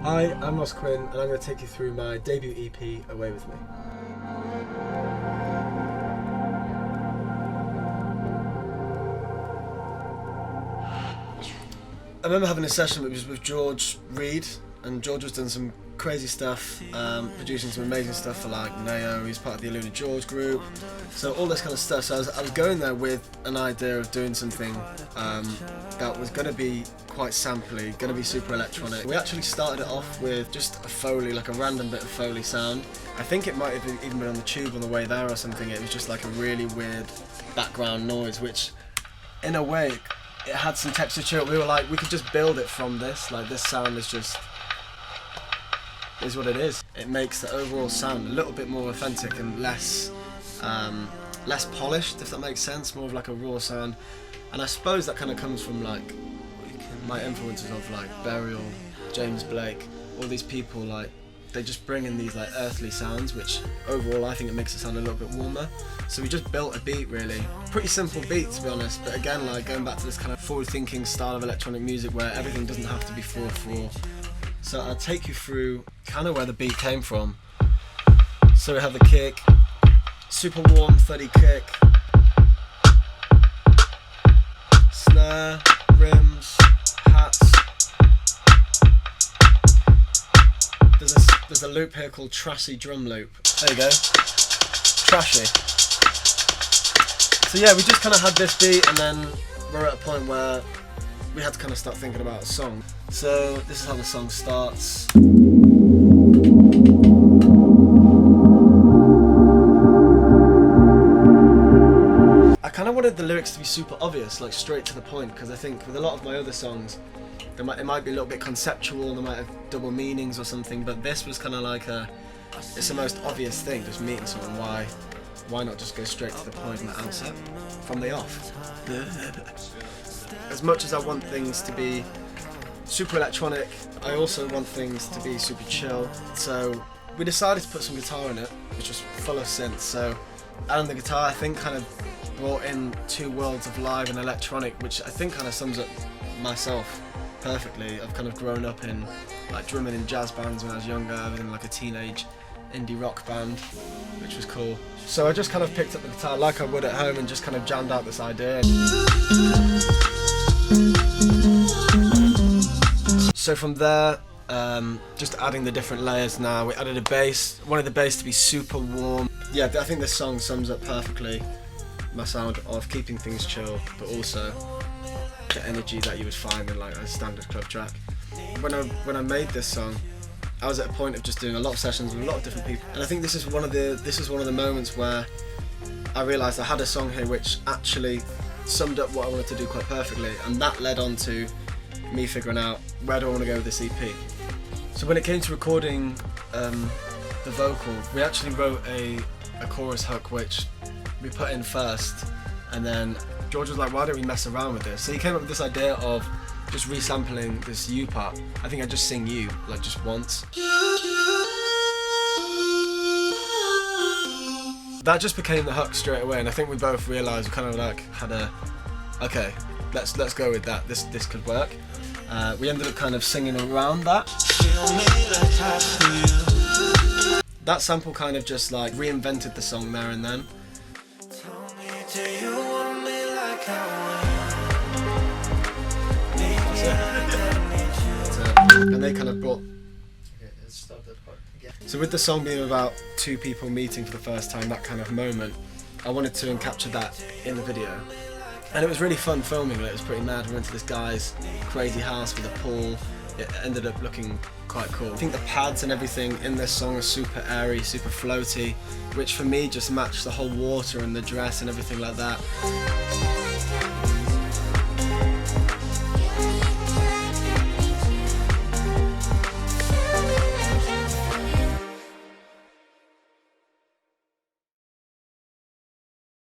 Hi, I'm Ross Quinn, and I'm going to take you through my debut EP, Away With Me. I remember having a session with George Reed, and George was doing some crazy stuff, producing some amazing stuff for like Neo. He's part of the Aluna George group, so all this kind of stuff. So I was going there with an idea of doing something that was going to be quite sampley, going to be super electronic. We actually started it off with just a Foley, like a random bit of Foley sound. I think it might have even been on the tube on the way there or something. It was just like a really weird background noise, which in a way it had some texture to it. We were like, we could just build it from this. Like, this sound is what it is. It makes the overall sound a little bit more authentic and less polished, if that makes sense. More of like a raw sound. And I suppose that kind of comes from like my influences of like Burial, James Blake, all these people. Like, they just bring in these like earthly sounds, which overall I think it makes it sound a little bit warmer. So we just built a beat, really. Pretty simple beat, to be honest, but again, like going back to this kind of forward-thinking style of electronic music where everything doesn't have to be 4/4. So I'll take you through kind of where the beat came from. So we have the kick, super warm, thuddy kick, snare, rims, hats. There's a loop here called Trashy Drum Loop. There you go. Trashy. So yeah, we just kind of had this beat, and then we're at a point where we had to kind of start thinking about a song. So this is how the song starts. I kind of wanted the lyrics to be super obvious, like straight to the point, because I think with a lot of my other songs, it might be a little bit conceptual, they might have double meanings or something, but this was kind of like it's the most obvious thing, just meeting someone. Why not just go straight to the point from the outset, from the off? As much as I want things to be super electronic, I also want things to be super chill. So we decided to put some guitar in it, which was full of synths. So adding the guitar, I think, kind of brought in two worlds of live and electronic, which I think kind of sums up myself perfectly. I've kind of grown up in like drumming in jazz bands when I was younger. I was in like a teenage indie rock band, which was cool. So I just kind of picked up the guitar like I would at home and just kind of jammed out this idea. So from there, just adding the different layers now. We added a bass, wanted the bass to be super warm. Yeah, I think this song sums up perfectly my sound of keeping things chill, but also the energy that you would find in like a standard club track. When I made this song, I was at a point of just doing a lot of sessions with a lot of different people, and I think this is one of the moments where I realised I had a song here which actually summed up what I wanted to do quite perfectly, and that led on to me figuring out where do I want to go with this EP. So when it came to recording the vocal, we actually wrote a chorus hook which we put in first, and then George was like, why don't we mess around with this? So he came up with this idea of just resampling this you part. I think I just sing you, like just once. That just became the hook straight away, and I think we both realised we kind of like had okay, let's go with that. This could work. We ended up kind of singing around that. That sample kind of just like reinvented the song there and then. And they kind of brought. So with the song being about two people meeting for the first time, that kind of moment, I wanted to capture that in the video. And it was really fun filming it. It was pretty mad. We went to this guy's crazy house with a pool. It ended up looking quite cool. I think the pads and everything in this song are super airy, super floaty, which for me just matched the whole water and the dress and everything like that.